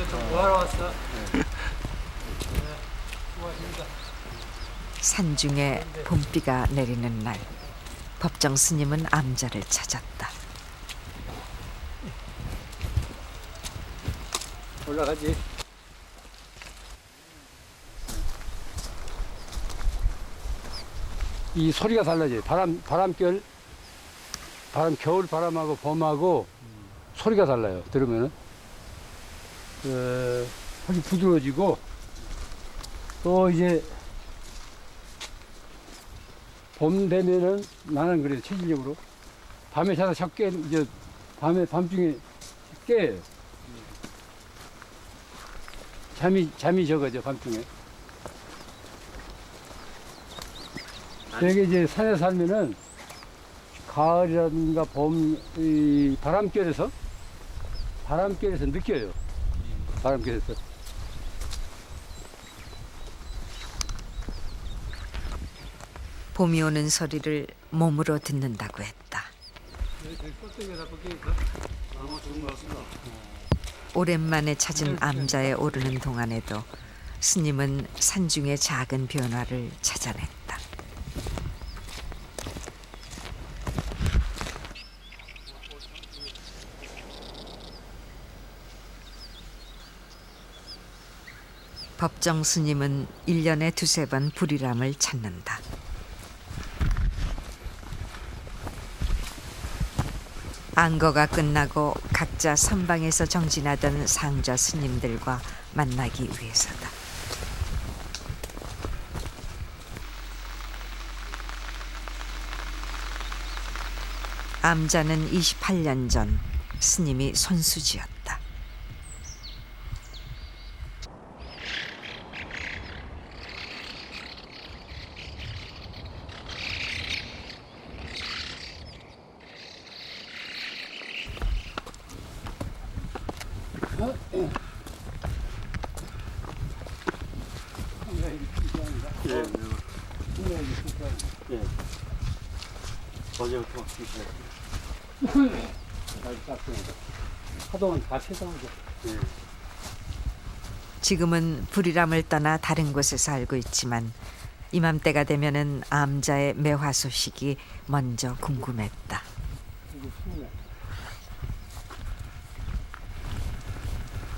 여기서 좀 뭐하러 왔어? 네, 수고하십니다. 산중에 봄비가 내리는 날, 법정 스님은 암자를 찾았다. 올라가지. 이 소리가 달라져요. 겨울 바람하고 봄하고 소리가 달라요. 들으면은 훨씬 부드러워지고 또 이제 봄 되면은 나는 그래요. 체질적으로 밤에 자다 자꾸 이제 밤중에 깨요. 잠이 적어져 밤중에. 되게 이제 산에 살면은 가을이라든가 봄, 이 바람결에서 느껴요. 바람결에서. 봄이 오는 소리를 몸으로 듣는다고 했다. 오랜만에 찾은 암자에 오르는 동안에도 스님은 산중의 작은 변화를 찾아냈다. 법정 스님은 1년에 두세 번 불이람을 찾는다. 안거가 끝나고 각자 선방에서 정진하던 상좌 스님들과 만나기 위해서다. 암자는 28년 전 스님이 손수지였다. 어제부터 하동은 다 세상이죠. 지금은 불이람을 떠나 다른 곳에 살고 있지만 이맘때가 되면은 암자의 매화 소식이 먼저 궁금했다.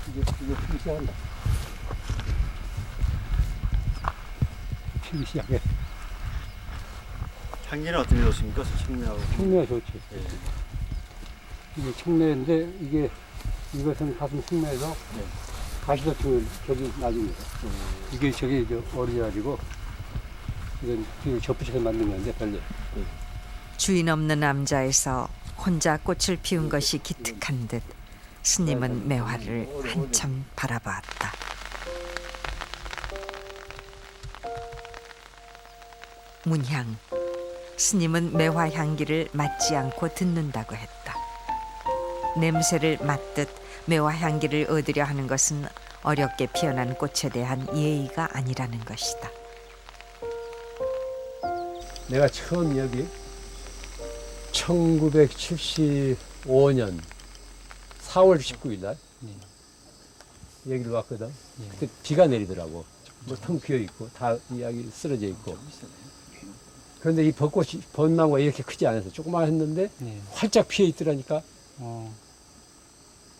이게 피기 시작한다. 피기 시작해. 향기는 어떤 게 좋습니까? 청매하고. 청매가 좋지. 이게 청매인데 이것은 가슴 청매에서 가시도충을 저기 놔줍니다. 이게 저기 어리가지고 이건 뒤로 접붙여서 만든 건데 별로. 주인 없는 암자에서 혼자 꽃을 피운 것이 기특한 듯 스님은 매화를 한참 바라보았다. 문향. 스님은 매화 향기를 맡지 않고 듣는다고 했다. 냄새를 맡듯 매화 향기를 얻으려 하는 것은 어렵게 피어난 꽃에 대한 예의가 아니라는 것이다. 내가 처음 여기 1975년 4월 19일 날 여기를 왔거든. 그때 비가 내리더라고. 뭐 텅 비어 있고 다 이야기 쓰러져 있고. 그런데 이 벚나무가 이렇게 크지 않아서 조그만 했는데 활짝 피어 있더라니까.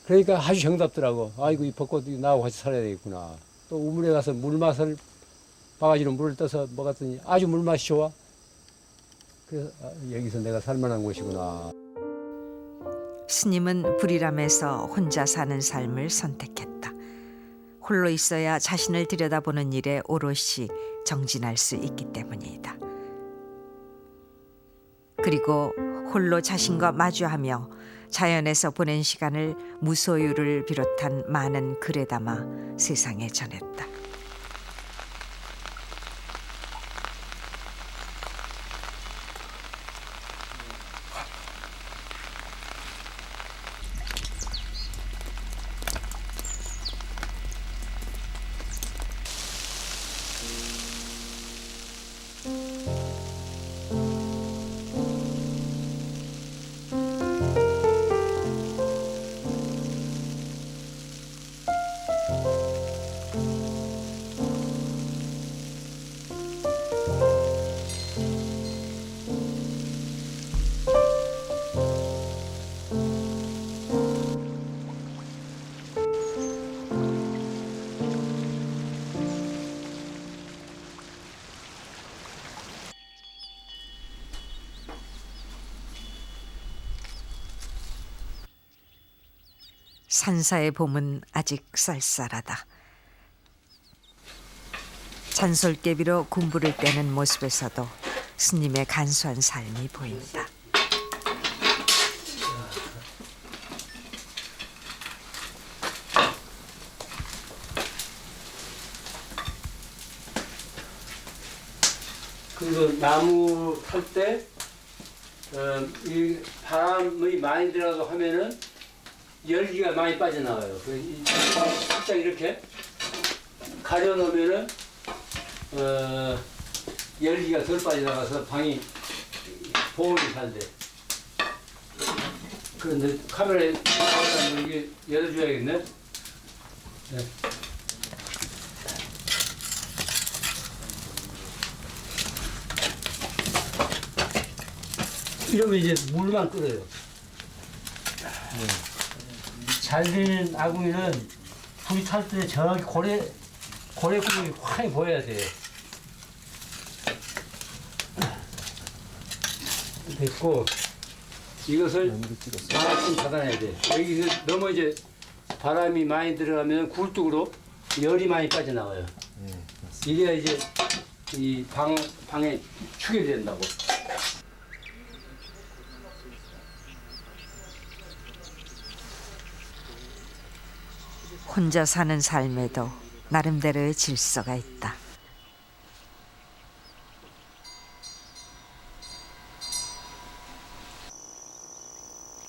그러니까 아주 정답더라고. 아이고 이 벚꽃이 나하고 같이 살아야 되겠구나. 또 우물에 가서 물맛을 바가지로 물을 떠서 먹었더니 아주 물맛이 좋아. 그래서 여기서 내가 살만한 곳이구나. 스님은 불이람에서 혼자 사는 삶을 선택했다. 홀로 있어야 자신을 들여다보는 일에 오롯이 정진할 수 있기 때문이다. 그리고 홀로 자신과 마주하며 자연에서 보낸 시간을 무소유를 비롯한 많은 글에 담아 세상에 전했다. 산사의 봄은 아직 쌀쌀하다. 잔솔개비로 군부를 떼는 모습에서도 스님의 간소한 삶이 보인다. 그리고 나무 탈 때, 이 바람이 많이 들어가고 하면은 열기가 많이 빠져나와요. 살짝 이렇게 가려놓으면은, 열기가 덜 빠져나가서 방이 보온이 잘 돼. 그런데 카메라에 이게 열어줘야겠네. 네. 이러면 이제 물만 끓어요. 잘 되는 아궁이는 불이 탈 때 저기 고래구멍이 환히 보여야 돼. 됐고, 이것을 하나씩 닫아놔야 돼. 여기서 너무 이제 바람이 많이 들어가면 굴뚝으로 열이 많이 빠져나와요. 이게 이제 이 방에 축이 된다고. 혼자 사는 삶에도 나름대로의 질서가 있다.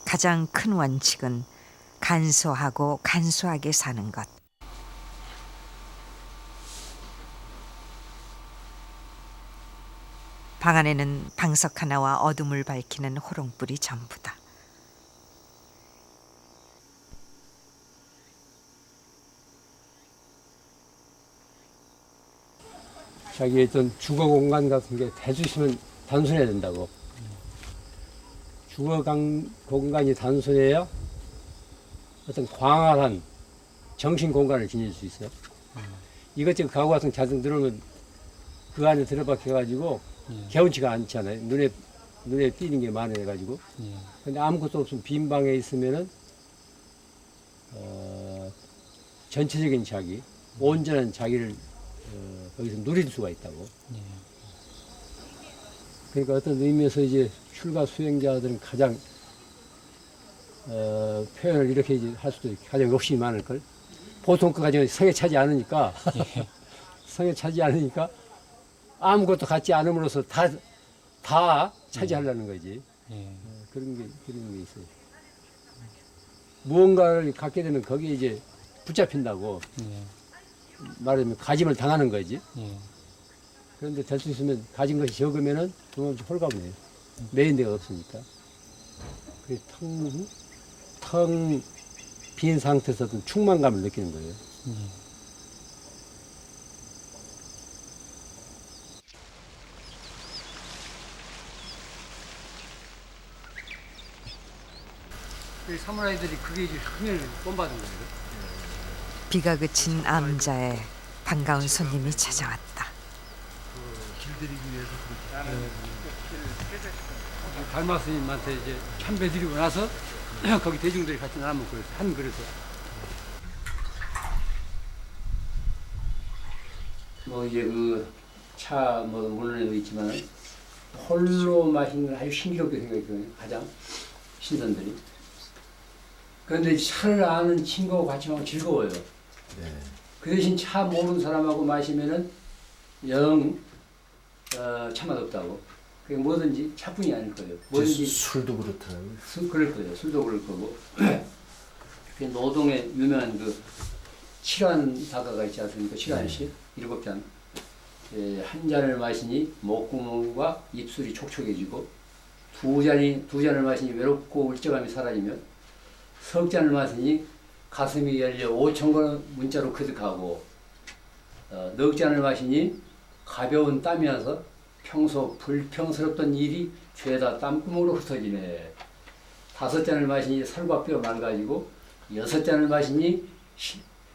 가장 큰 원칙은 간소하고 간소하게 사는 것. 방 안에는 방석 하나와 어둠을 밝히는 호롱불이 전부다. 자기의 어떤 주거 공간 같은 게 대주시면 단순해야 된다고. 주거 공간이 단순해야 어떤 광활한 정신 공간을 지닐 수 있어요. 이것저것 가구 같은 자동 들어오면 그 안에 들어박혀가지고 개운치가 않잖아요. 눈에 띄는 게 많아가지고. 근데 아무것도 없으면 빈 방에 있으면은 전체적인 자기, 온전한 자기를 거기서 누릴 수가 있다고. 그러니까 어떤 의미에서 이제 출가 수행자들은 가장 표현을 이렇게 이제 할 수도 있고 가장 욕심이 많을 걸. 보통 그 가정은 성에 차지 않으니까 성에 차지 않으니까 아무것도 갖지 않음으로써 다 차지하려는 거지. 그런 게 있어요. 무언가를 갖게 되면 거기에 이제 붙잡힌다고. 말하자면 가짐을 당하는 거지. 그런데 될 수 있으면 가진 것이 적으면은 그만큼 홀가분해요. 메인 데가 없으니까. 그게 텅 빈 상태에서 어떤 충만감을 느끼는 거예요. 이 사무라이들이 그게 이제 흥을 본받은 거예요. 비가 그친 암자에 반가운 손님이 찾아왔다. 길들이기 위해서 달마 스님한테 이제 참배 드리고 나서 거기 대중들이 같이 나눠 먹고 한 그릇에. 뭐 이제 그 차 뭐 물론에도 있지만 홀로 마시는 건 아주 신기롭게 생각했거든요. 가장 신선들이. 그런데 차를 아는 친구하고 같이 마시면 즐거워요. 그 대신 차 모르는 사람하고 마시면은 영 차맛 없다고. 그게 뭐든지 차뿐이 아닐 거예요. 뭐든지 술도 그렇더라고요. 그럴 거예요. 술도 그럴 거고. 그 노동에 유명한 그 칠환 다가가 있지 않습니까? 칠환시 7잔. 한 잔을 마시니 목구멍과 입술이 촉촉해지고 두 잔을 마시니 외롭고 울적함이 사라지면 석 잔을 마시니 가슴이 열려 5,000권 문자로 그득하고 넉 잔을 마시니 가벼운 땀이 나서 평소 불평스럽던 일이 죄다 땀구멍으로 흩어지네. 5잔을 마시니 살과 뼈 맑아지고 6잔을 마시니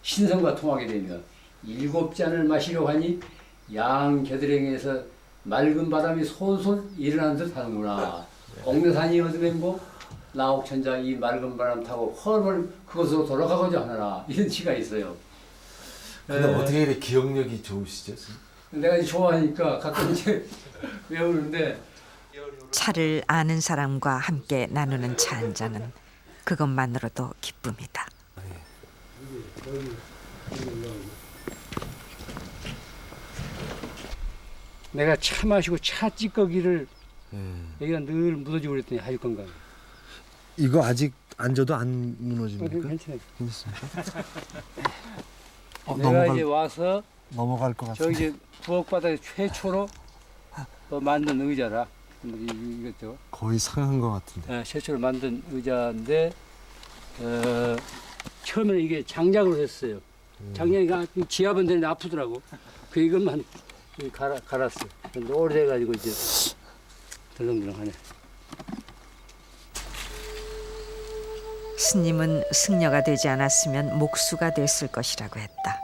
신성과 통하게 되며 7잔을 마시려고 하니 양 겨드랑이에서 맑은 바람이 솔솔 일어난 듯 하는구나. 옥내산이 어두맨고 나옥천장 이 맑은 바람 타고 헐헐 그곳으로 돌아가고자 하느라 이런 시가 있어요. 근데 에, 어떻게 이렇게 기억력이 좋으시죠? 내가 이제 좋아하니까 가끔 이제 외우는데 차를 아는 사람과 함께 나누는 차 한 잔은 그것만으로도 기쁨이다. 내가 차 마시고 차 찌꺼기를 예. 여기다 늘 묻어주고 그랬더니 하여건가. 이거 아직 앉아도 안 무너집니까? 괜찮아요. 괜찮습니까? 내가 이제 와서 넘어갈 것 저 이제 부엌바닥에 최초로 만든 의자라. 이것도 거의 상한 것 같은데. 최초로 만든 의자인데 처음에는 이게 장작으로 했어요. 장작이 지압은 되는데 아프더라고. 그 이것만 갈았어요. 근데 오래돼가지고 이제 덜렁덜렁하네. 스님은 승려가 되지 않았으면 목수가 됐을 것이라고 했다.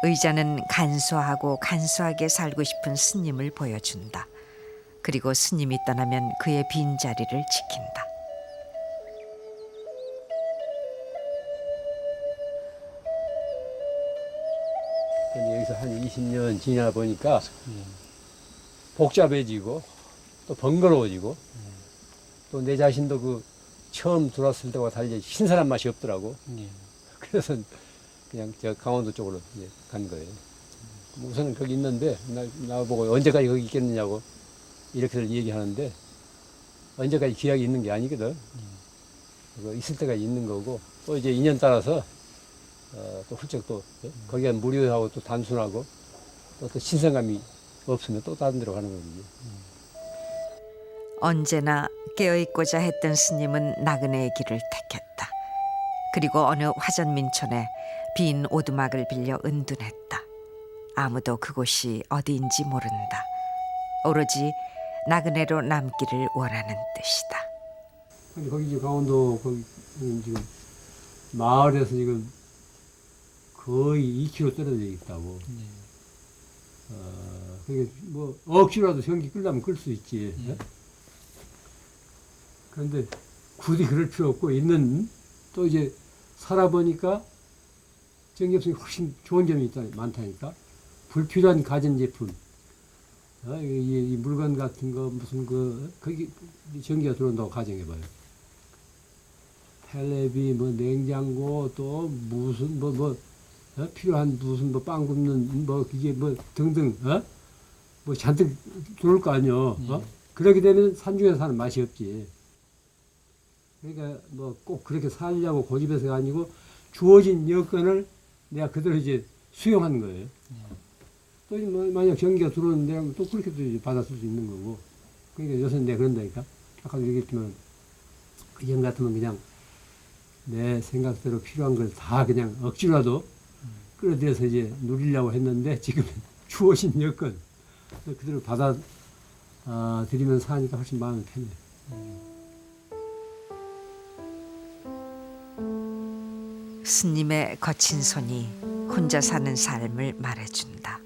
의자는 간소하고 간소하게 살고 싶은 스님을 보여준다. 그리고 스님이 떠나면 그의 빈자리를 지킨다. 근데 여기서 한 20년 지나 보니까 복잡해지고 또 번거로워지고 또 내 자신도 그 처음 들어왔을 때와 달리 신선한 맛이 없더라고. 그래서 그냥 저 강원도 쪽으로 이제 간 거예요. 우선은 거기 있는데 나보고 언제까지 거기 있겠느냐고 이렇게들 얘기하는데 언제까지 기약이 있는 게 아니거든. 그거 있을 때가 있는 거고 또 이제 인연 따라서 또 훌쩍 또 거기가 무료하고 또 단순하고 또 신선감이 없으면 또 다른 데로 가는 거지. 언제나 깨어있고자 했던 스님은 나그네의 길을 택했다. 그리고 어느 화전민촌에 빈 오두막을 빌려 은둔했다. 아무도 그곳이 어디인지 모른다. 오로지 나그네로 남기를 원하는 뜻이다. 근데 거기 지금 강원도 거기 지금 마을에서 지금 거의 2km 떨어져 있다고. 그게 뭐 억지로라도 전기 끌려면 끌 수 있지. 그런데 굳이 그럴 필요 없고 있는 또 이제 살아보니까 전기 없으니 훨씬 좋은 점이 많다니까. 불필요한 가전제품, 이 물건 같은 거 무슨 거기 전기가 들어온다고 가정해봐요. 텔레비, 뭐 냉장고, 또 무슨 필요한 무슨 빵 굽는 이게 등등 뭐 잔뜩 들어올 거 아니요. 그렇게 되면 산중에서 사는 맛이 없지. 그러니까 뭐 꼭 그렇게 살려고 고집해서가 아니고 주어진 여건을 내가 그대로 이제 수용하는 거예요. 또 만약 전기가 들어오는데 또 그렇게 또 받아쓸 수 있는 거고. 그러니까 요새는 내가 그런다니까. 아까도 얘기했지만 그전 같으면 그냥 내 생각대로 필요한 걸 다 그냥 억지로라도 끌어들여서 이제 누리려고 했는데 지금은 주어진 여건 그대로 받아들이면서 하니까 훨씬 마음이 편해. 스님의 거친 손이 혼자 사는 삶을 말해준다.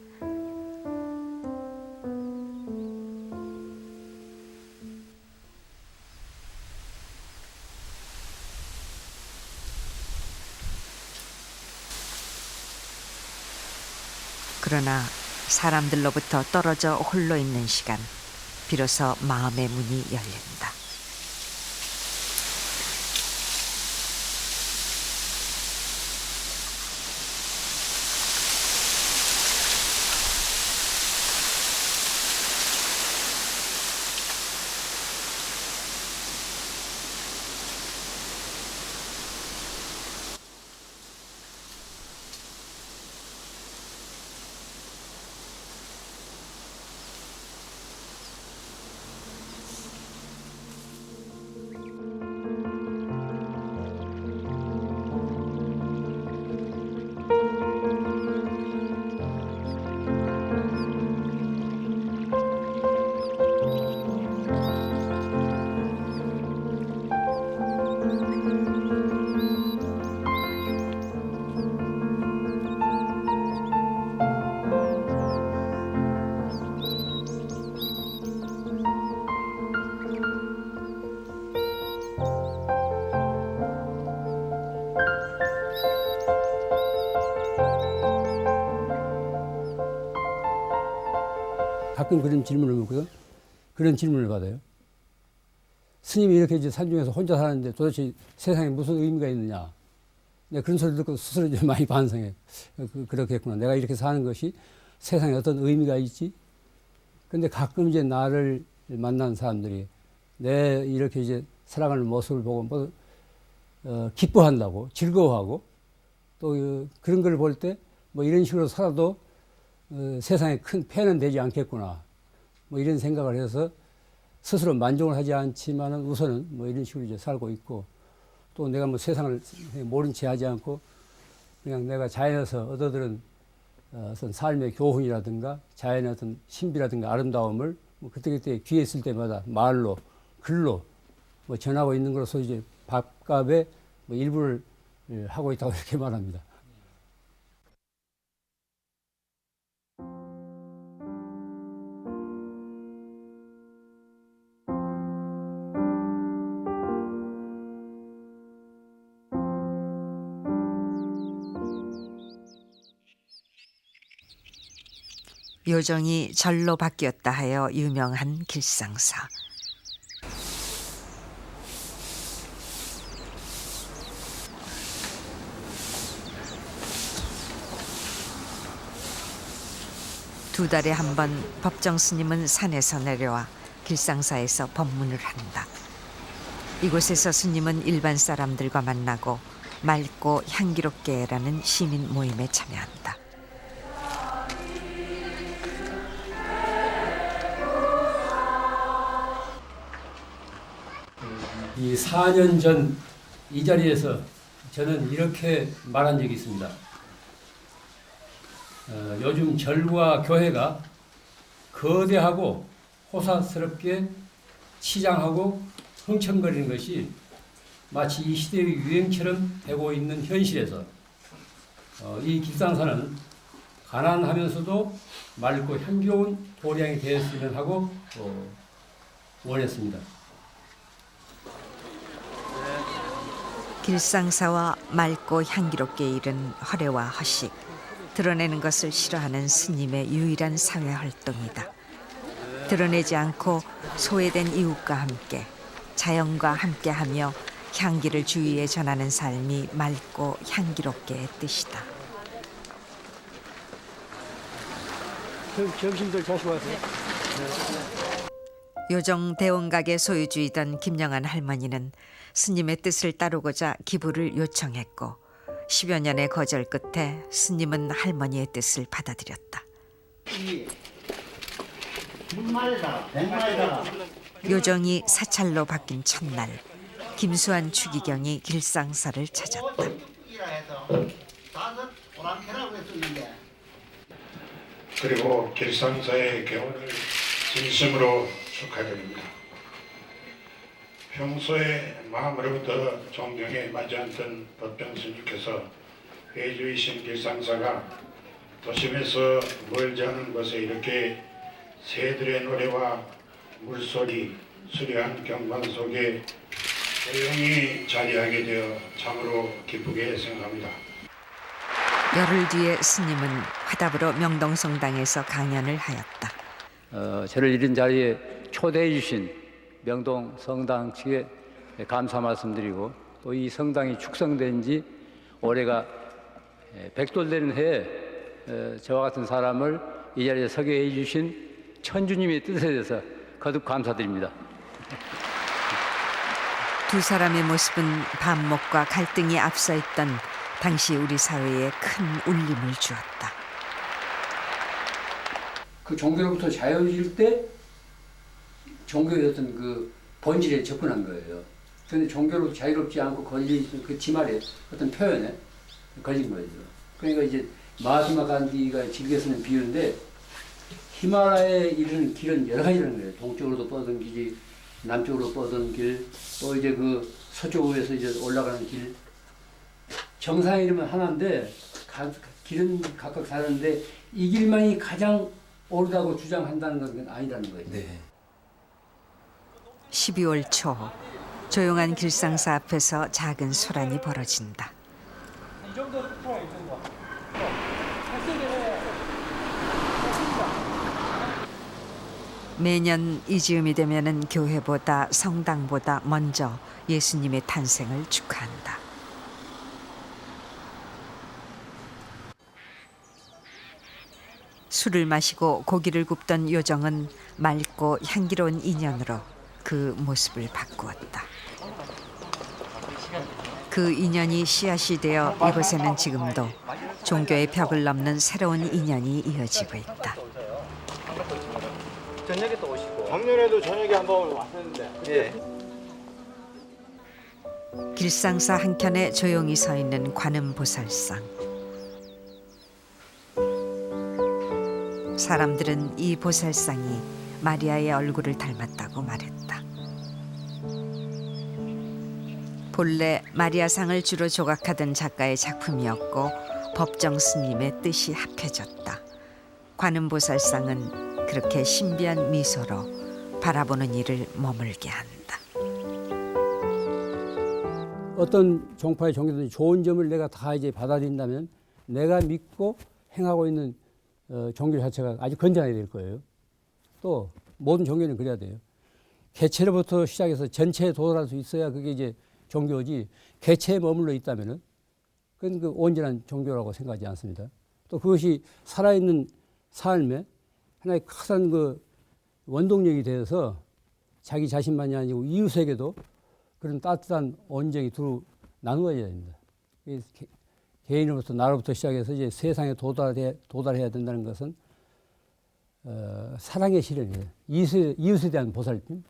그러나 사람들로부터 떨어져 홀로 있는 시간, 비로소 마음의 문이 열린다. 가끔 그런 질문을 묻거든. 그런 질문을 받아요. 스님이 이렇게 이제 산중에서 혼자 사는데 도대체 세상에 무슨 의미가 있느냐. 내가 그런 소리 듣고 스스로 이제 많이 반성해. 그렇겠구나. 내가 이렇게 사는 것이 세상에 어떤 의미가 있지? 근데 가끔 이제 나를 만난 사람들이 내 이렇게 이제 살아가는 모습을 보고 뭐, 기뻐한다고, 즐거워하고 또 그런 걸 볼 때 뭐 이런 식으로 살아도 세상에 큰 폐해는 되지 않겠구나. 뭐 이런 생각을 해서 스스로 만족을 하지 않지만은 우선은 뭐 이런 식으로 이제 살고 있고 또 내가 뭐 세상을 모른 채 하지 않고 그냥 내가 자연에서 얻어들은 어떤 삶의 교훈이라든가 자연의 어떤 신비라든가 아름다움을 뭐 그때그때 기회 있을 때마다 말로 글로 뭐 전하고 있는 것으로서 이제 밥값의 뭐 일부를 하고 있다고 이렇게 말합니다. 요정이 절로 바뀌었다 하여 유명한 길상사. 두 달에 한 번 법정 스님은 산에서 내려와 길상사에서 법문을 한다. 이곳에서 스님은 일반 사람들과 만나고 맑고 향기롭게라는 시민 모임에 참여한다. 이 4년 전 이 자리에서 저는 이렇게 말한 적이 있습니다. 요즘 절과 교회가 거대하고 호사스럽게 치장하고 흥청거리는 것이 마치 이 시대의 유행처럼 되고 있는 현실에서 이 길상사는 가난하면서도 맑고 향기로운 도량이 되었으면 하고 원했습니다. 길상사와 맑고 향기롭게 이른 허례와 허식, 드러내는 것을 싫어하는 스님의 유일한 사회 활동이다. 드러내지 않고 소외된 이웃과 함께, 자연과 함께하며 향기를 주위에 전하는 삶이 맑고 향기롭게의 뜻이다. 점심들 다시 와세요. 요정 대원각의 소유주이던 김영한 할머니는 스님의 뜻을 따르고자 기부를 요청했고 10여 년의 거절 끝에 스님은 할머니의 뜻을 받아들였다. 요정이 사찰로 바뀐 첫날, 김수환 추기경이 길상사를 찾았다. 그리고 길상사의 개원을 진심으로 축하드립니다. 평소에 마음으로부터 존경에 맞지 않던 법정 스님께서 회주이신 길상사가 도심에서 멀지 않은 곳에 이렇게 새들의 노래와 물소리, 수려한 경관 속에 조용히 자리하게 되어 참으로 기쁘게 생각합니다. 열흘 뒤에 스님은 화답으로 명동성당에서 강연을 하였다. 저를 이런 자리에 초대해 주신 명동 성당 측에 감사 말씀드리고 또 이 성당이 축성된 지 올해가 100돌 되는 해에 저와 같은 사람을 이 자리에 서게 해 주신 천주님의 뜻에 대해서 거듭 감사드립니다. 두 사람의 모습은 반목과 갈등이 앞서 있던 당시 우리 사회에 큰 울림을 주었다. 그 종교로부터 자유해질 때 종교의 어떤 그 본질에 접근한 거예요. 그런데 종교로부터 자유롭지 않고 걸린 그 지말에 어떤 표현에 걸린 거죠. 그러니까 이제 마하트마 간디가 즐겨 쓰는 비유인데 히말라야에 이르는 길은 여러 가지라는 거예요. 동쪽으로도 뻗은 길이, 남쪽으로 뻗은 길, 또 이제 그 서쪽에서 이제 올라가는 길. 정상에 이르면 하나인데 길은 각각 다른데 이 길만이 가장 옳다고 주장한다는 건 아니라는 거예요. 네. 12월 초 조용한 길상사 앞에서 작은 소란이 벌어진다. 매년 이 즈음이 되면은 교회보다 성당보다 먼저 예수님의 탄생을 축하한다. 술을 마시고 고기를 굽던 요정은 맑고 향기로운 인연으로 그 모습을 바꾸었다. 그 인연이 씨앗이 되어 이곳에는 지금도 종교의 벽을 넘는 새로운 인연이 이어지고 있다. 저녁에 또 오시고. 작년에도 저녁에 한번 왔었는데. 예. 길상사 한켠에 조용히 서 있는 관음보살상. 사람들은 이 보살상이 마리아의 얼굴을 닮았다고 말했다. 본래 마리아상을 주로 조각하던 작가의 작품이었고 법정 스님의 뜻이 합해졌다. 관음보살상은 그렇게 신비한 미소로 바라보는 이를 머물게 한다. 어떤 종파의 종교든지 좋은 점을 내가 다 이제 받아들인다면 내가 믿고 행하고 있는 종교 자체가 아주 건전하게 될 거예요. 또 모든 종교는 그래야 돼요. 개체로부터 시작해서 전체에 도달할 수 있어야 그게 이제 종교지, 개체에 머물러 있다면은 그건 그 온전한 종교라고 생각하지 않습니다. 또 그것이 살아있는 삶에 하나의 큰 그 원동력이 되어서 자기 자신만이 아니고 이웃에게도 그런 따뜻한 온정이 두루 나누어져야 됩니다. 개인으로부터 나로부터 시작해서 이제 세상에 도달해야 된다는 것은 사랑의 실현이에요. 이웃에 대한 보살핌.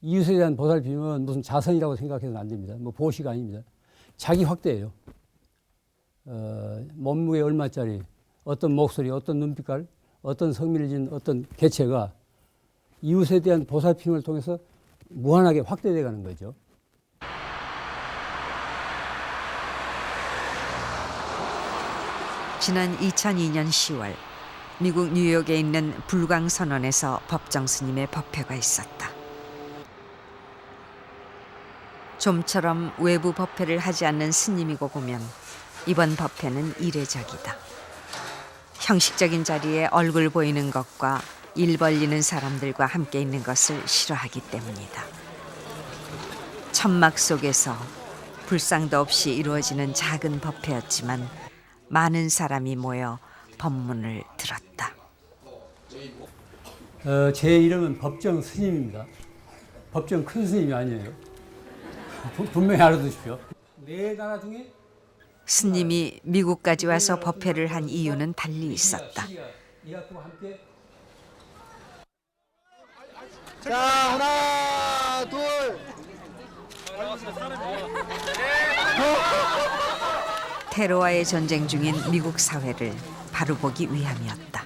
이웃에 대한 보살핌은 무슨 자선이라고 생각해서는 안 됩니다. 뭐 보시가 아닙니다. 자기 확대예요. 몸무게 얼마짜리, 어떤 목소리, 어떤 눈빛깔, 어떤 성미를 지닌 어떤 개체가 이웃에 대한 보살핌을 통해서 무한하게 확대돼 가는 거죠. 지난 2002년 10월 미국 뉴욕에 있는 불광선원에서 법정 스님의 법회가 있었다. 좀처럼 외부 법회를 하지 않는 스님이고 보면 이번 법회는 이례적이다. 형식적인 자리에 얼굴 보이는 것과 일 벌리는 사람들과 함께 있는 것을 싫어하기 때문이다. 천막 속에서 불상도 없이 이루어지는 작은 법회였지만 많은 사람이 모여 법문을 들었다. 제 이름은 법정 스님입니다. 법정 큰 스님이 아니에요. 분명히 알아두십시오. 네 나라 중에 스님이 미국까지 와서 법회를 한 이유는 달리 있었다. 자, 하나, 둘. 테러와의 전쟁 중인 미국 사회를 바로 보기 위함이었다.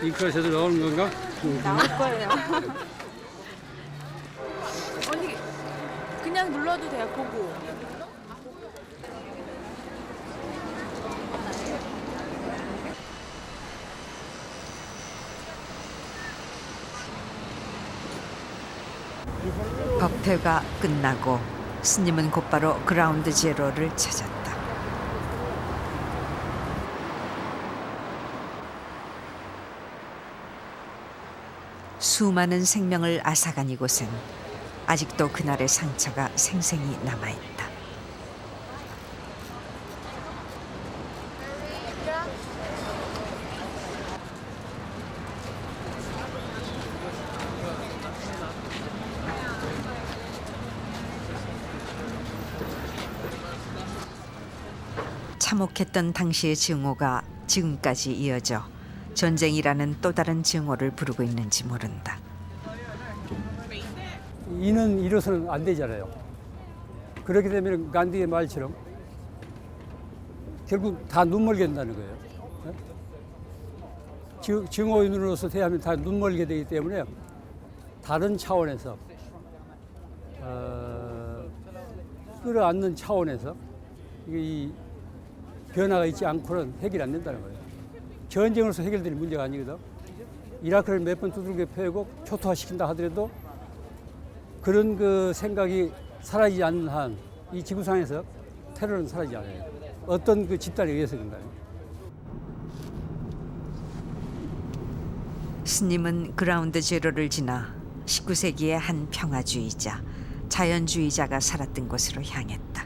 잉크에서도 나오는 건가? 나올 거예요. 언니 그냥 눌러도 돼요. 보고. 법회가 끝나고 스님은 곧바로 그라운드 제로를 찾았다. 수많은 생명을 앗아간 이곳엔 아직도 그날의 상처가 생생히 남아있다. 참혹했던 당시의 증오가 지금까지 이어져 전쟁이라는 또 다른 증오를 부르고 있는지 모른다. 이는 이뤄서는 안 되잖아요. 그렇게 되면 간디의 말처럼 결국 다 눈멀게 된다는 거예요. 증오인으로서 대하면 다 눈멀게 되기 때문에 다른 차원에서 끌어안는 차원에서 이 변화가 있지 않고는 해결이 안 된다는 거예요. 전쟁으로서 해결될 문제가 아니거든. 이라크를 몇 번 두들겨 패고 초토화시킨다 하더라도 그런 그 생각이 사라지지 않는 한 이 지구상에서 테러는 사라지지 않아요. 어떤 그 집단에 의해서 그런가요? 스님은 그라운드 제로를 지나 19세기의 한 평화주의자, 자연주의자가 살았던 곳으로 향했다.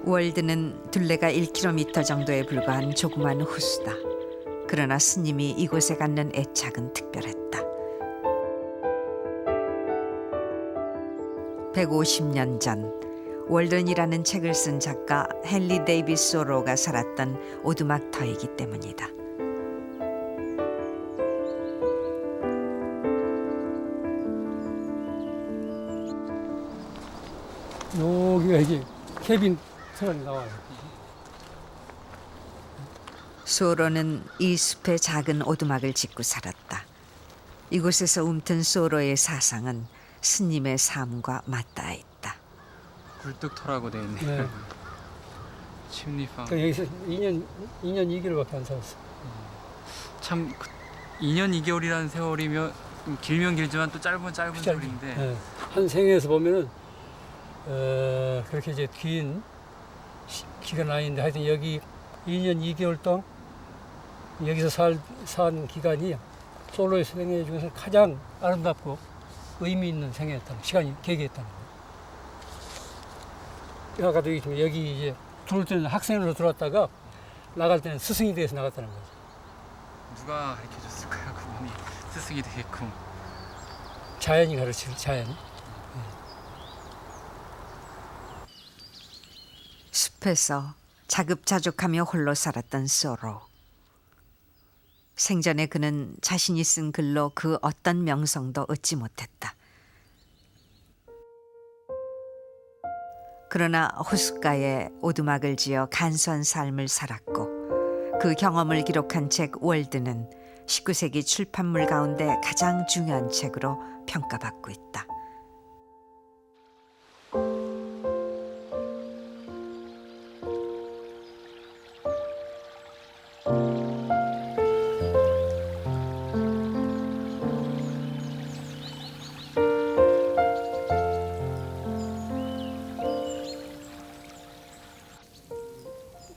월드는 둘레가 1km 정도에 불과한 조그만 호수다. 그러나 스님이 이곳에 갖는 애착은 특별했다. 150년 전 월든이라는 책을 쓴 작가 헨리 데이비스 소로가 살았던 오두막터이기 때문이다. 여기가 이제 케빈 터널이 나와요. 소로는 이 숲에 작은 오두막을 짓고 살았다. 이곳에서 움튼 소로의 사상은 스님의 삶과 맞닿아 있다. 굴뚝터라고 돼 있네요. 네. 침리방. 그러니까 여기서 2년 2개월밖에 안 살았어. 참 2년 2개월이라는 세월이면 길면 길지만 또 짧은 세월인데 네. 한 생에서 보면은 그렇게 이제 긴 기간 아닌데 하여튼 여기 2년 2개월 동안 여기서 산 기간이 솔로의 생애 중에서 가장 아름답고 의미 있는 생애였다는 시간이 계기였다는 거예요. 아까도 얘기했지만 여기 이제 들어올 때는 학생으로 들어왔다가 나갈 때는 스승이 돼서 나갔다는 거죠. 누가 가르쳐줬을까요? 그분이 스승이 되게끔. 자연이 가르칠 자연. 숲에서 자급자족하며 홀로 살았던 소로. 생전에 그는 자신이 쓴 글로 그 어떤 명성도 얻지 못했다. 그러나 호숫가에 오두막을 지어 간소한 삶을 살았고 그 경험을 기록한 책 월드는 19세기 출판물 가운데 가장 중요한 책으로 평가받고 있다.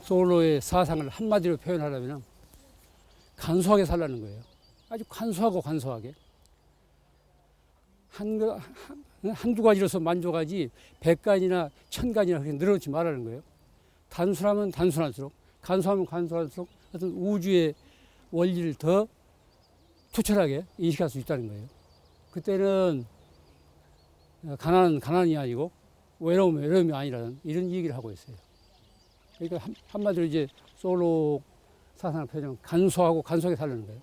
솔로의 사상을 한마디로 표현하려면 간소하게 살라는 거예요. 아주 간소하게. 한두 가지로서 만족하지 100가지나 1000가지나 그렇게 늘어놓지 말라는 거예요. 단순하면 단순할수록, 간소하면 간소할수록 어떤 우주의 원리를 더 투철하게 인식할 수 있다는 거예요. 그때는 가난은 가난이 아니고 외로움은 외로움이 아니라는 이런 얘기를 하고 있어요. 그러니까 한마디로 이제 솔로 사상을 표현하면 간소하게 살려는 거예요.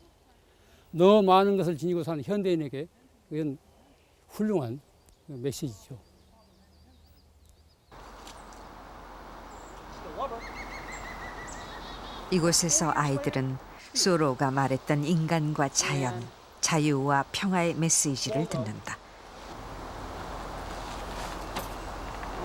너무 많은 것을 지니고 사는 현대인에게 그건 훌륭한 메시지죠. 이곳에서 아이들은 소로가 말했던 인간과 자연, 자유와 평화의 메시지를 듣는다.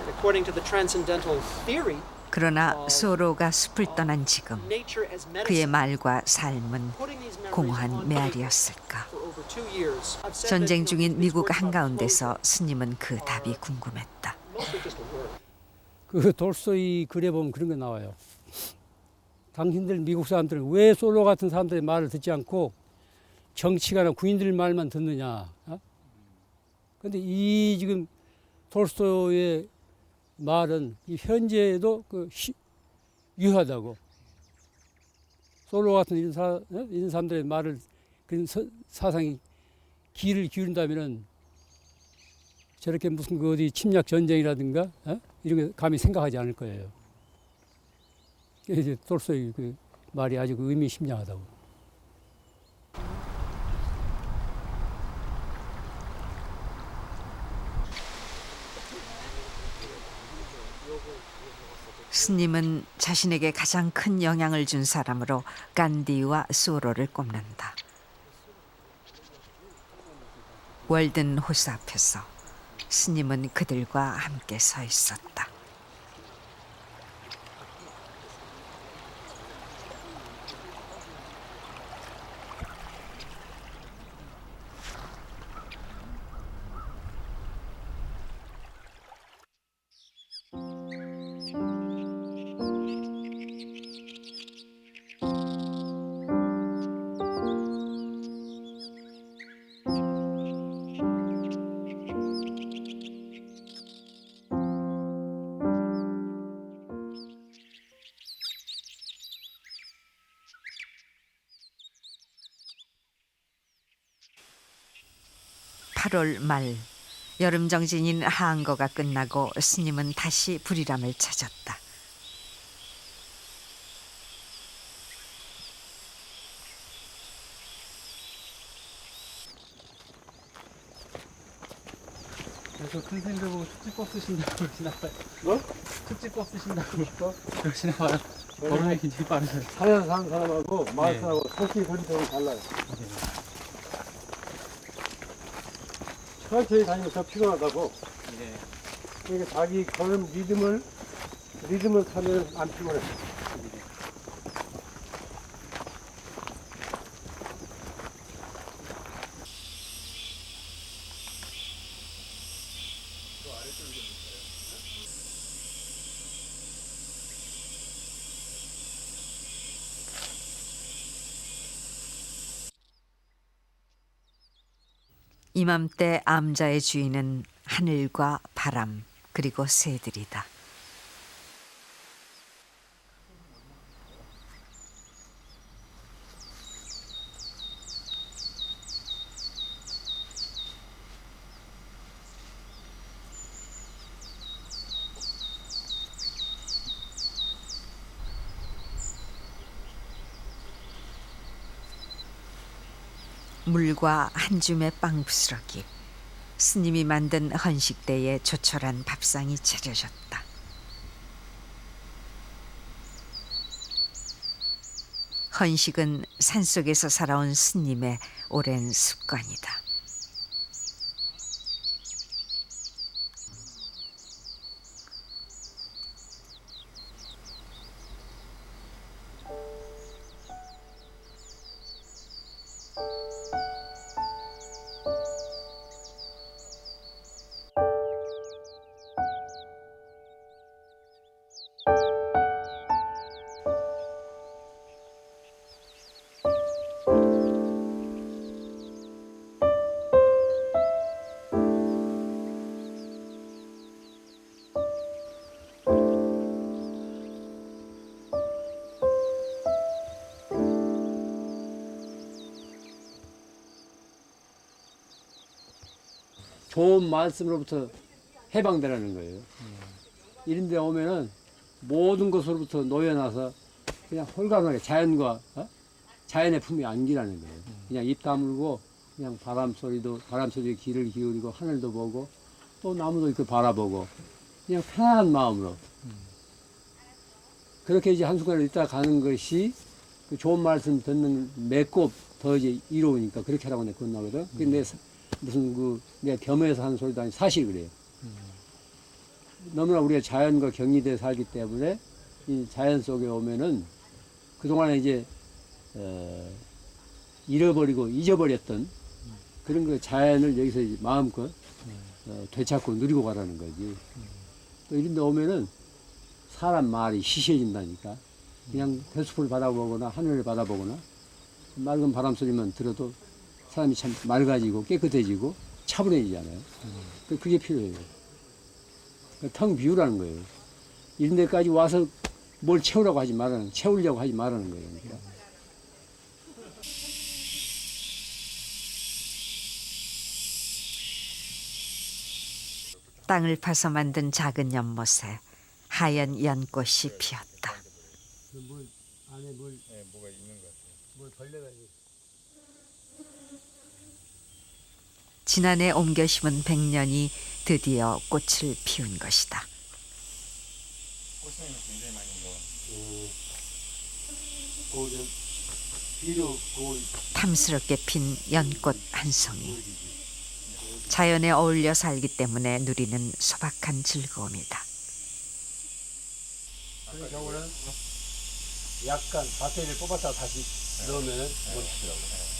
According to the transcendental theory, 그러나 소로가 숲을 떠난 지금 nature as medicine. 그의 말과 삶은 Putting these memories 공허한 on 메아리였을까? for over 2 years. I've said 전쟁 that, 중인 미국 these words about 한가운데서 스님은 그 답이 궁금했다. mostly just a word. 그 돌스토이 글에 보면 그런 게 나와요. 당신들 미국 사람들은 왜 솔로 같은 사람들의 말을 듣지 않고 정치가나 군인들 말만 듣느냐. 그런데 이 지금 돌스토이의 말은 이 현재에도 유효하다고. 솔로 같은 이런 사람들의 말을 그런 사상이 귀를 기울인다면은 저렇게 무슨 그 어디 침략 전쟁이라든가 이런 게 감히 생각하지 않을 거예요. 이제 돌스토이 그 말이 아주 그 의미심장하다고. 스님은 자신에게 가장 큰 영향을 준 사람으로 간디와 소로를 꼽는다. 월든 호수 앞에서 스님은 그들과 함께 서 있었다. 8월 말 여름 정진인 한거가 끝나고 스님은 다시 불이람을 찾았다. 그래서 큰 스님들 보고 축지법 쓰신다고 그러시나봐요. 뭐? 축지법 쓰신다고 그러시나봐요. 걸음이 굉장히 빠르셔요. 사연 사는 사람하고 마을사람하고 속기 거리처럼 달라요. 천천히 다니면 더 피곤하다고. 네. 그러니까 자기 걸음 리듬을 타면 안 피곤해. 이맘때 암자의 주인은 하늘과 바람 그리고 새들이다. 물과 한 줌의 빵 부스러기, 스님이 만든 헌식대에 조촐한 밥상이 차려졌다. 헌식은 산속에서 살아온 스님의 오랜 습관이다. 좋은 말씀으로부터 해방되라는 거예요. 이런 데 오면은 모든 것으로부터 놓여나서 그냥 홀가분하게 자연과 자연의 품에 안기라는 거예요. 그냥 입 다물고 그냥 바람 소리에 귀를 기울이고 하늘도 보고 또 나무도 이렇게 바라보고 그냥 편안한 마음으로 그렇게 이제 한순간에 있다 가는 것이 그 좋은 말씀 듣는 맺고 더 이제 이로우니까 그렇게 하라고 내가 건나거든. 근데 무슨 내가 겸해서 하는 소리도 아니고 사실 그래요. 너무나 우리가 자연과 격리돼 살기 때문에 이 자연 속에 오면은 그동안에 이제 잃어버리고 잊어버렸던 그런 그 자연을 여기서 이제 마음껏 되찾고 누리고 가라는 거지. 또 이런 데 오면은 사람 말이 시시해진다니까. 그냥 대숲을 바라보거나 하늘을 바라보거나 맑은 바람 소리만 들어도 사람이 참 맑아지고 깨끗해지고 차분해지잖아요. 그게 필요해요. 텅 비우라는 거예요. 이런 데까지 와서 뭘 채우려고 하지 말라는, 채우려고 하지 말라는 거예요. 그러니까. 땅을 파서 만든 작은 연못에 하얀 연꽃이 피었다. 안에 뭐가 있는 것 같아요. 뭘 벌레가 있는. 지난해 옮겨 심은 백년이 드디어 꽃을 피운 것이다. 꽃송이는 굉장히 많이 탐스럽게 핀 연꽃 한 송이. 자연에 어울려 살기 때문에 누리는 소박한 즐거움이다. 그런 경우는 약간 배터리를 뽑았다가 다시 넣으면 멈추더라고요.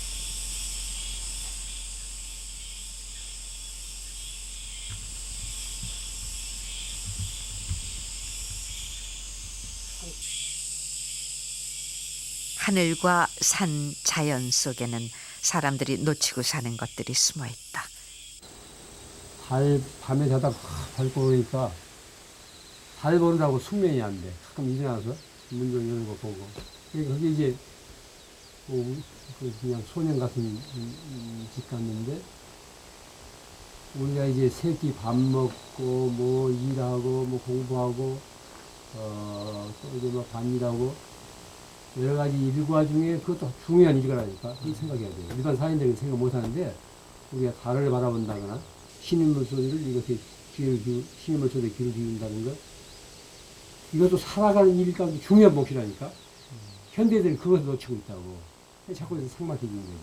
하늘과 산, 자연 속에는 사람들이 놓치고 사는 것들이 숨어 있다. 밤에 자다 달 보니까 달 보느라고 숙면이 안 돼. 가끔 일어나서 문 좀 여는 거 보고. 그게 이제 그냥 소년 같은 집 갔는데 우리가 이제 새끼 밥 먹고 뭐 일하고 뭐 공부하고 또 이제 뭐 반일하고 여러 가지 일과 중에 그것도 중요한 일이라니까 그렇게 생각해야 돼요. 일반 사람들은 생각 못 하는데 우리가 달을 바라본다거나 신인물 소리를 이렇게 신인물 소리에 귀를 기울인다는 것 이것도 살아가는 일 가운데 중요한 몫이라니까 현대인들은 그것을 놓치고 있다고 자꾸 상막해지는 거지.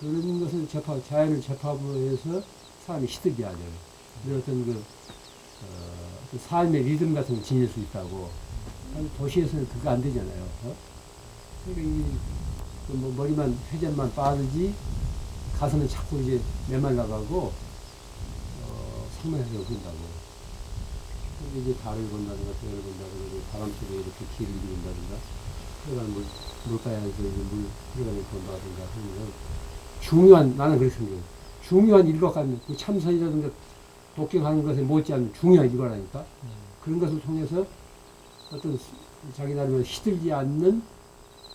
그런 것을 자연을 접합으로 해서 사람이 시들게 하죠. 그런 어떤 어떤 삶의 리듬 같은 걸 지닐 수 있다고. 도시에서는 그거 안 되잖아요. 그러니까 이게 뭐 머리만 회전만 빠르지 가슴은 자꾸 이제 메말라가고 상막해서 그런다고. 근데 이제 달을 본다든가 별을 본다든가 바람 속에 이렇게 길을 이룬다든가 그러면 물가에서 이제 물 흘러가는 본다든가 하면 중요한 나는 그렇게 생각해요. 중요한 일과 같은 그 참선이라든가 독경하는 것에 못지않은 중요한 일과라니까 그런 것을 통해서 어떤 자기 나름대로 시들지 않는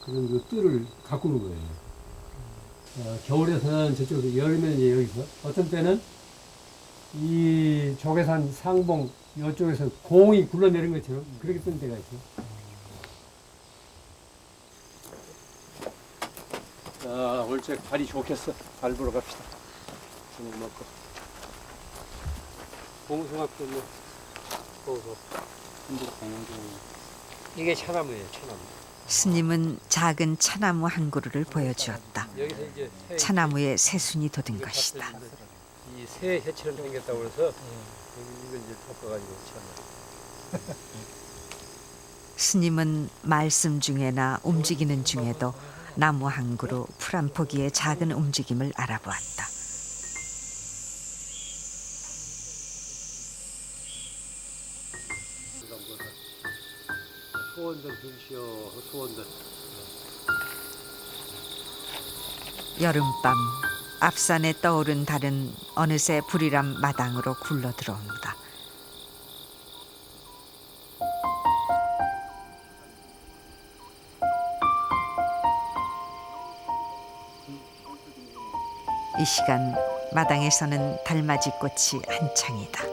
그런 그 뜰을 가꾸는 거예요. 겨울에서는 저쪽에서 여름에는 이제 여기서 어떤 때는 이 조계산 상봉 이쪽에서 공이 굴러내린 것처럼 그렇게 뜨는 때가 있어. 오늘 저 발이 좋겠어. 발 보러 갑시다. 저녁 먹고. 봉숭아도 뭐 보고. 이게 차나무예요, 차나무. 스님은 작은 차나무 한 그루를 보여주었다. 여기서 이제 차나무에 새순이 돋은 것이다. 이 새 해처럼 생겼다고 그래서 이걸 이제 덮어가지고 참. 스님은 말씀 중에나 움직이는 중에도 나무 한 그루 풀 한 포기의 작은 움직임을 알아보았다. 소원들 빈시오, 소원들. 여름밤 앞산에 떠오른 달은 어느새 불이람 마당으로 굴러 들어온다. 이 시간 마당에서는 달맞이 꽃이 한창이다.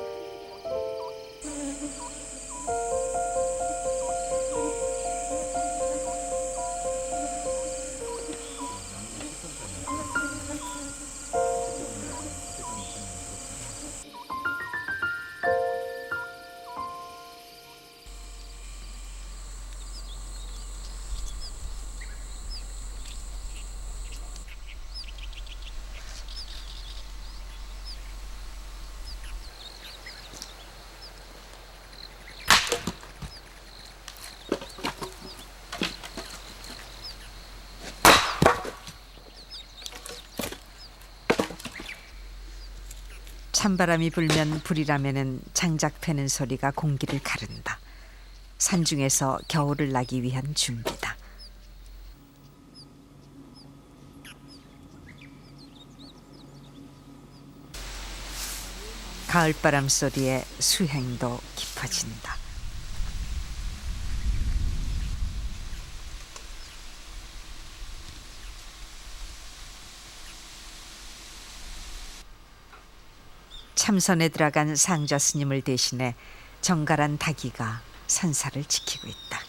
찬바람이 불면 불이라면은 장작 패는 소리가 공기를 가른다. 산중에서 겨울을 나기 위한 준비다. 가을바람 소리에 수행도 깊어진다. 참선에 들어간 상좌 스님을 대신해 정갈한 닭이가 산사를 지키고 있다.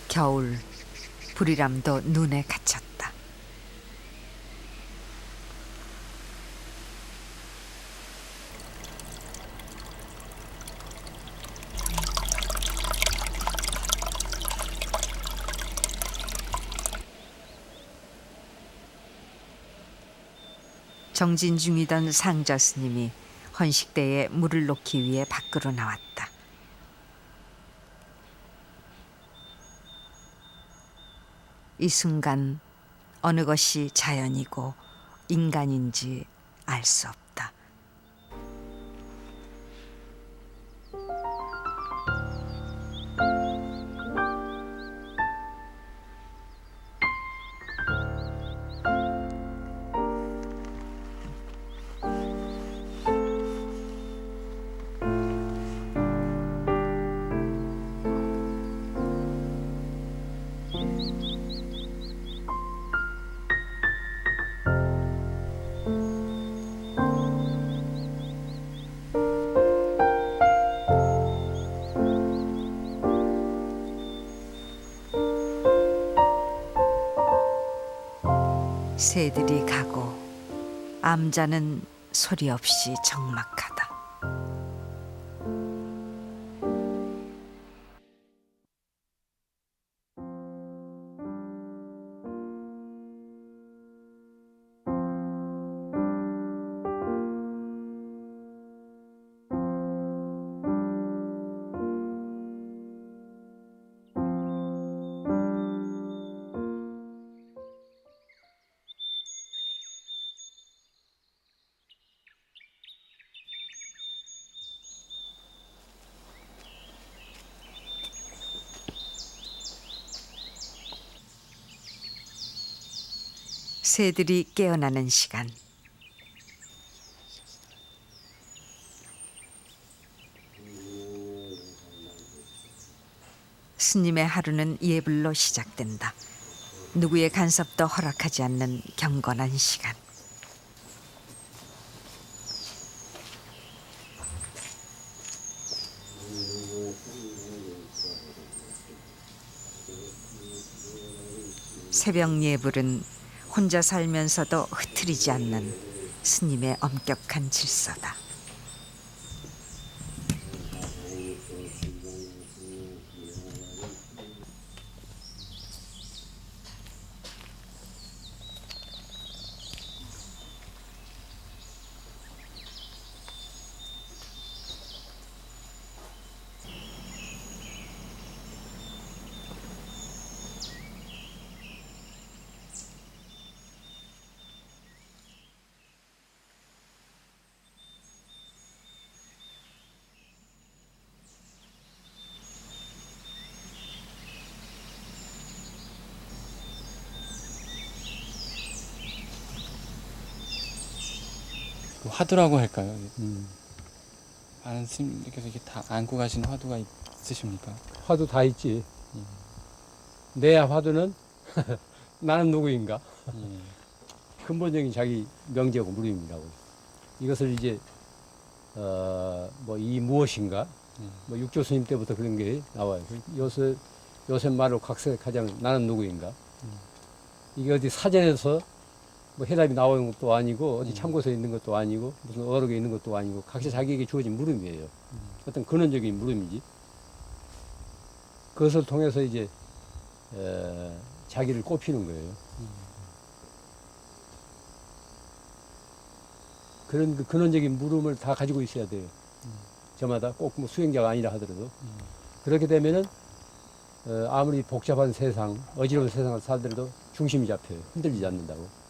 겨울, 불이람도 눈에 갇혔다. 정진 중이던 상좌 스님이 헌식대에 물을 놓기 위해 밖으로 나왔다. 이 순간 어느 것이 자연이고 인간인지 알 수 없다. 새들이 가고 암자는 소리 없이 적막하다. 새들이 깨어나는 시간. 스님의 하루는 예불로 시작된다. 누구의 간섭도 허락하지 않는 경건한 시간. 새벽 예불은 혼자 살면서도 흐트리지 않는 스님의 엄격한 질서다. 화두라고 할까요? 많은 스님들께서 이렇게 다 안고 가신 화두가 있으십니까? 화두 다 있지. 내 화두는 나는 누구인가? 근본적인 자기 명제고 무림이라고. 이것을 이제 뭐 이 무엇인가? 뭐 육조 스님 때부터 그런 게 나와요. 요새 말로 각색하자면 나는 누구인가? 이게 어디 사전에서 뭐 해답이 나오는 것도 아니고 어디 참고서에 있는 것도 아니고 무슨 어록에 있는 것도 아니고 각자 자기에게 주어진 물음이에요. 어떤 근원적인 물음이지. 그것을 통해서 이제 자기를 꼽히는 거예요. 그런 그 근원적인 물음을 다 가지고 있어야 돼요. 저마다 꼭 뭐 수행자가 아니라 하더라도 그렇게 되면은 아무리 복잡한 세상, 어지러운 세상을 살더라도 중심이 잡혀요. 흔들리지 않는다고.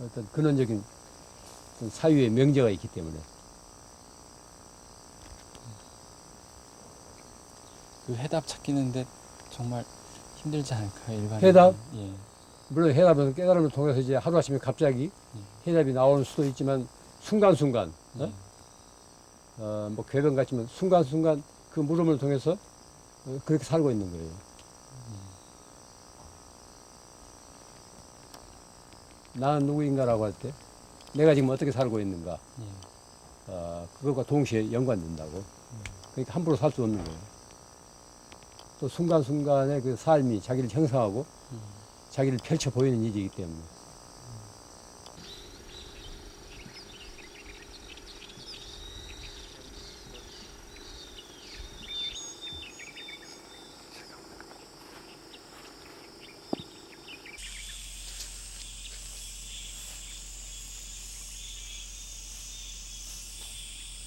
어떤 근원적인 사유의 명제가 있기 때문에. 그 해답 찾기는데 정말 힘들지 않을까요, 일반인? 해답? 예. 물론 해답은 깨달음을 통해서 이제 하루아침에 갑자기 해답이 나오는 수도 있지만 순간순간, 뭐 궤변 같지만 순간순간 그 물음을 통해서 그렇게 살고 있는 거예요. 나는 누구인가라고 할 때 내가 지금 어떻게 살고 있는가, 그것과 동시에 연관된다고. 그러니까 함부로 살 수 없는 거예요. 또 순간순간의 그 삶이 자기를 형성하고 자기를 펼쳐 보이는 일이기 때문에.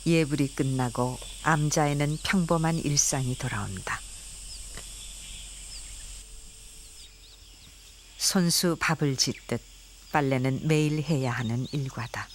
예불이 끝나고 암자에는 평범한 일상이 돌아온다. 손수 밥을 짓듯 빨래는 매일 해야 하는 일과다.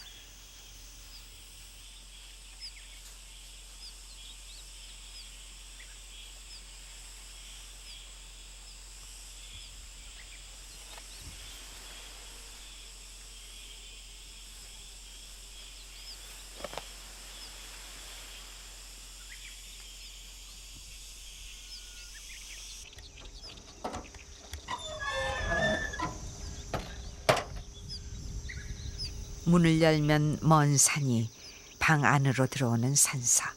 문을 열면 먼 산이 방 안으로 들어오는 산사.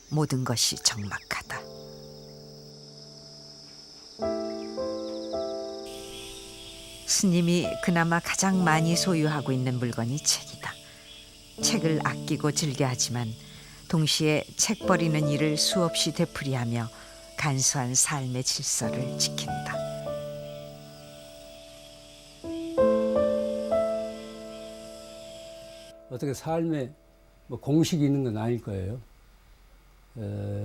모든 것이 적막하다. 스님이 그나마 가장 많이 소유하고 있는 물건이 책이다. 책을 아끼고 즐겨하지만 동시에 책 버리는 일을 수없이 되풀이하며 간소한 삶의 질서를 지킨다. 어떻게 삶에 뭐 공식이 있는 건 아닐 거예요.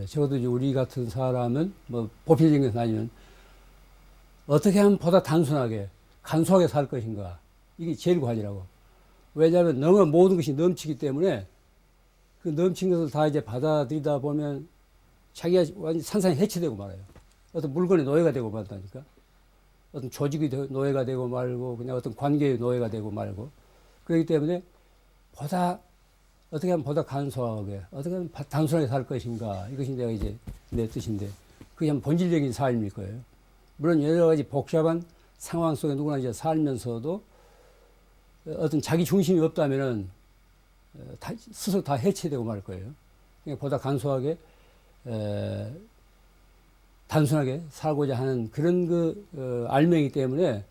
적어도 이제 우리 같은 사람은 뭐 보편적인 것은 아니면 어떻게 하면 보다 단순하게 간소하게 살 것인가, 이게 제일 과제라고. 왜냐하면 너무 모든 것이 넘치기 때문에 그 넘친 것을 다 이제 받아들이다 보면 자기가 완전 산산이 해체되고 말아요. 어떤 물건의 노예가 되고 말다니까. 어떤 조직의 노예가 되고 말고 그냥 어떤 관계의 노예가 되고 말고. 그렇기 때문에 보다 어떻게 하면 보다 간소하게, 어떻게 하면 단순하게 살 것인가, 이것이 내가 이제 내 뜻인데, 그게 한 본질적인 삶일 거예요. 물론 여러 가지 복잡한 상황 속에 누구나 이제 살면서도 어떤 자기 중심이 없다면은 스스로 다 해체되고 말 거예요. 그러니까 보다 간소하게 단순하게 살고자 하는 그런 알맹이 때문에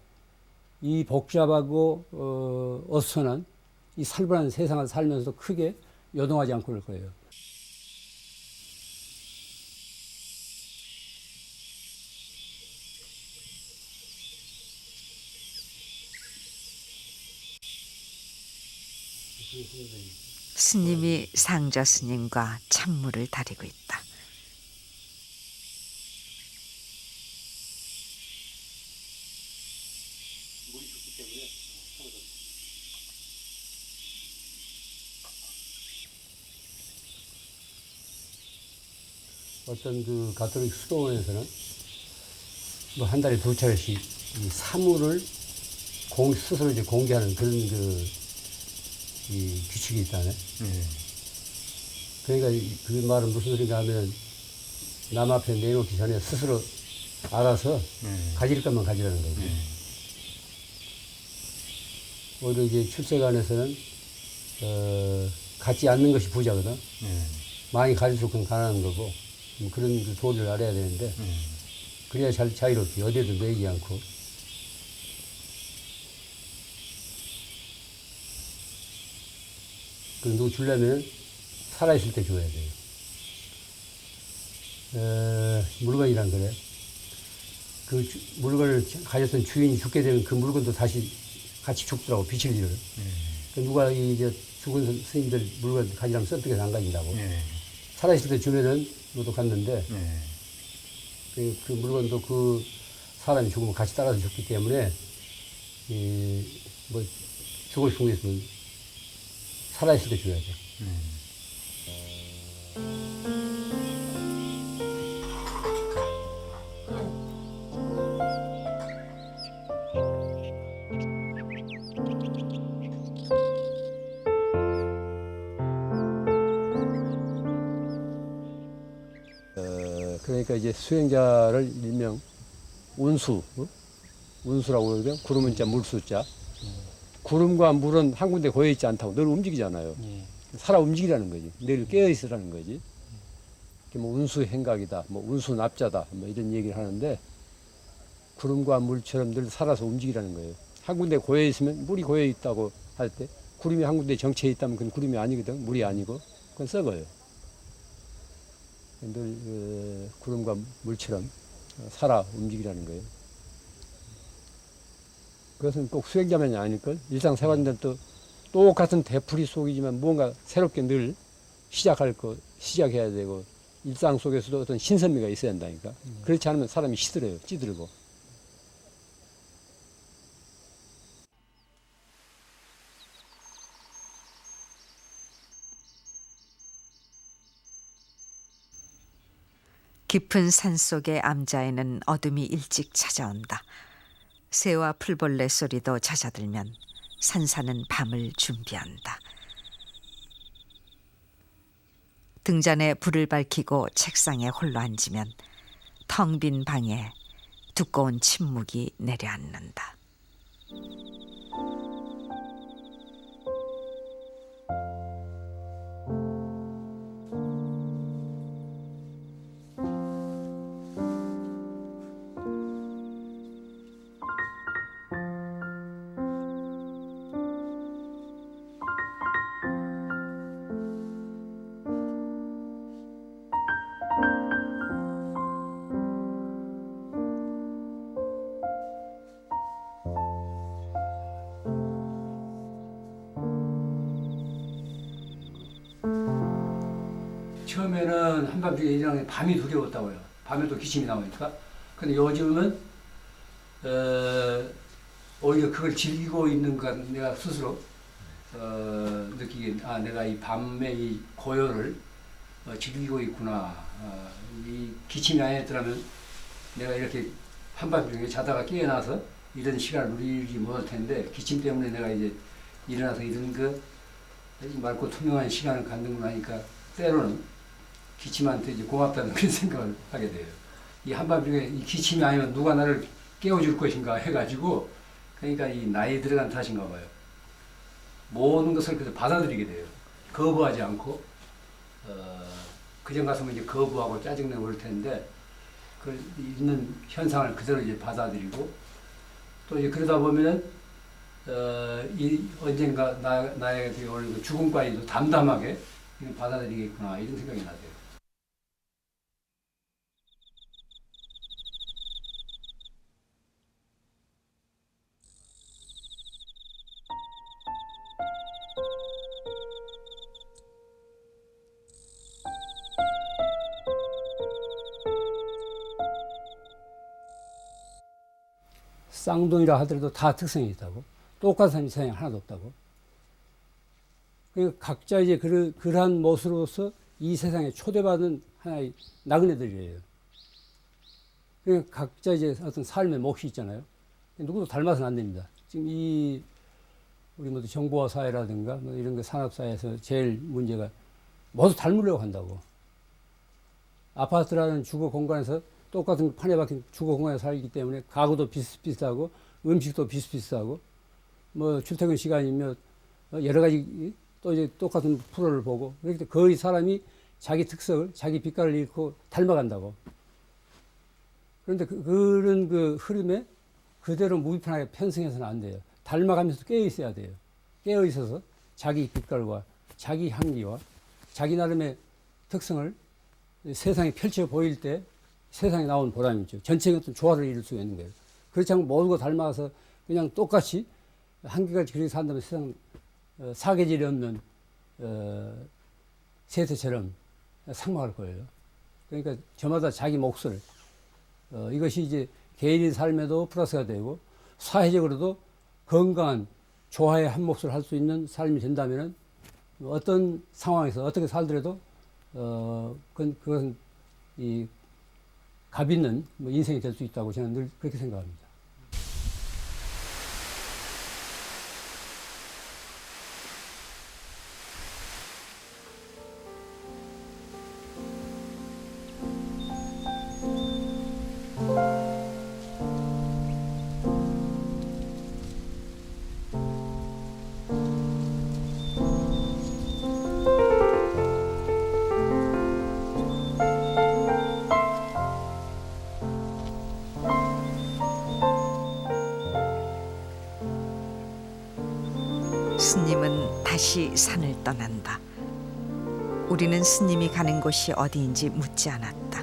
이 복잡하고 어수선한 이 살벌한 세상을 살면서도 크게 요동하지 않고 그럴 거예요. 스님이 상저 스님과 찬물을 다리고 있다. 어떤 그 가톨릭 수도원에서는 뭐 한 달에 2차례씩 이 사물을 스스로 이제 공개하는 그런 이 규칙이 있다네. 그러니까 그 말은 무슨 소리인가 하면 남 앞에 내놓기 전에 스스로 알아서 가질 것만 가지라는 거지. 오히려 이제 출세관에서는 갖지 않는 것이 부자거든. 많이 가질수록 그건 가난한 거고, 그런 그 도리를 알아야 되는데, 그래야 자유롭지. 어디에도 매이지 않고. 그 누구 주려면 살아있을 때 줘야 돼요. 물건이란 그래. 그 물건을 가졌던 주인이 죽게 되면 그 물건도 다시 같이 죽더라고, 비칠 일을. 누가 이제 죽은 스님들 물건 가지라면 썩뜨게서 안 가진다고. 살아있을 때 주면은 너도 갔는데, 그 물건도 그 사람이 죽으면 같이 따라서 죽기 때문에, 뭐, 죽고 싶은 게 있으면 살아있을 때 줘야죠. 그러니까 이제 수행자를 일명 운수, 운수라고 그러거든요. 구름은 자, 물수자. 구름과 물은 한 군데 고여 있지 않다고 늘 움직이잖아요. 살아 움직이라는 거지. 늘 깨어 있으라는 거지. 뭐 운수 행각이다, 뭐 운수 납자다, 뭐 이런 얘기를 하는데, 구름과 물처럼 늘 살아서 움직이라는 거예요. 한 군데 고여 있으면, 물이 고여 있다고 할 때, 구름이 한 군데 정체해 있다면 그건 구름이 아니거든. 물이 아니고, 그건 썩어요. 늘 구름과 물처럼 살아 움직이라는 거예요. 그것은 꼭 수행자만이 아닐걸. 일상생활인데 또 똑같은 되풀이 속이지만 무언가 새롭게 늘 시작해야 되고 일상 속에서도 어떤 신선미가 있어야 한다니까. 그렇지 않으면 사람이 시들어요. 찌들고. 깊은 산속의 암자에는 어둠이 일찍 찾아온다. 새와 풀벌레 소리도 잦아들면 산사는 밤을 준비한다. 등잔에 불을 밝히고 책상에 홀로 앉으면 텅 빈 방에 두꺼운 침묵이 내려앉는다. 처음에는 한밤중에 일어나는 밤이 두려웠다고요. 밤에도 기침이 나오니까. 근데 요즘은 오히려 그걸 즐기고 있는 것 내가 스스로 느끼게 내가 이 밤의 이 고요를 즐기고 있구나. 이 기침이 아니었더라면 내가 이렇게 한밤중에 자다가 깨어나서 이런 시간을 누리지 못할 텐데 기침 때문에 내가 이제 일어나서 이런 그 맑고 투명한 시간을 갖는구나 하니까 때로는 기침한테 이제 고맙다는 그런 생각을 하게 돼요. 이 한밤중에 이 기침이 아니면 누가 나를 깨워줄 것인가 해가지고 그러니까 이 나이 들어간 탓인가 봐요. 모든 것을 그래서 받아들이게 돼요. 거부하지 않고 그전 같으면 이제 거부하고 짜증내고 그럴 텐데 그 있는 현상을 그대로 이제 받아들이고 또 이제 그러다 보면은 이 언젠가 나에게 오는 그 죽음까지도 담담하게 받아들이겠구나 이런 생각이 나세요. 쌍둥이라 하더라도 다 특성이 있다고. 똑같은 세상이 하나도 없다고. 그러니까 각자 이제 그러한 모습으로서 이 세상에 초대받은 하나의 나그네들이에요. 그러니까 각자 이제 어떤 삶의 몫이 있잖아요. 누구도 닮아서는 안 됩니다. 지금 우리 모두 정보화 사회라든가 뭐 이런 거 산업사회에서 제일 문제가 모두 닮으려고 한다고. 아파트라는 주거 공간에서 똑같은 판에 박힌 주거 공간에 살기 때문에 가구도 비슷비슷하고 음식도 비슷비슷하고 뭐 출퇴근 시간이면 여러 가지 또 이제 똑같은 프로를 보고 그렇게 거의 사람이 자기 특성을 자기 빛깔을 잃고 닮아간다고. 그런데 그런 그 흐름에 그대로 무비판하게 편승해서는 안 돼요. 닮아가면서 깨어 있어야 돼요. 깨어 있어서 자기 빛깔과 자기 향기와 자기 나름의 특성을 세상에 펼쳐 보일 때 세상에 나온 보람이 있죠. 전체의 어떤 조화를 이룰 수가 있는 거예요. 그렇지 않고 모두가 닮아서 그냥 똑같이 한계같이 그렇게 산다면 세상 사계절이 없는 세태처럼 상막할 거예요. 그러니까 저마다 자기 몫을 이것이 이제 개인의 삶에도 플러스가 되고 사회적으로도 건강한 조화의 한 몫을 할 수 있는 삶이 된다면은 어떤 상황에서 어떻게 살더라도 그것은 이 값 있는 인생이 될 수 있다고 저는 늘 그렇게 생각합니다. 스님은 다시 산을 떠난다. 우리는 스님이 가는 곳이 어디인지 묻지 않았다.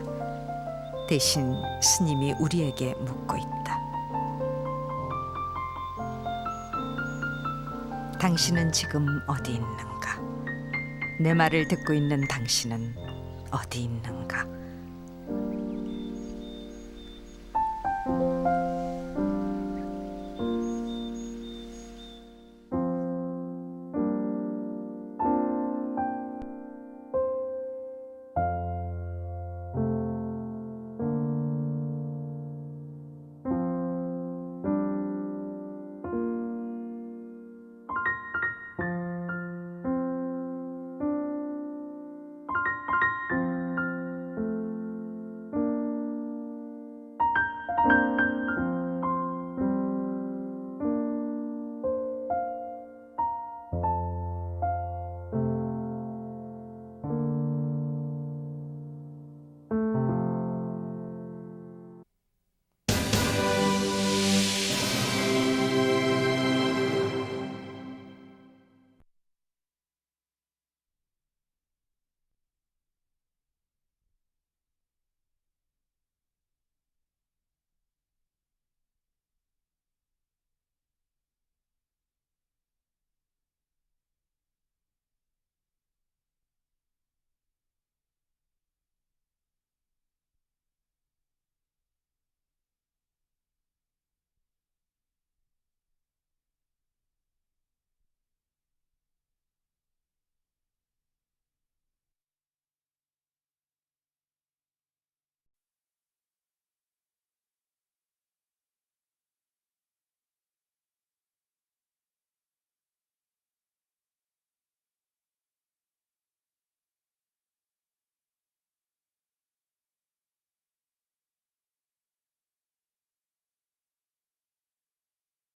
대신 스님이 우리에게 묻고 있다. 당신은 지금 어디 있는가? 내 말을 듣고 있는 당신은 어디 있는가?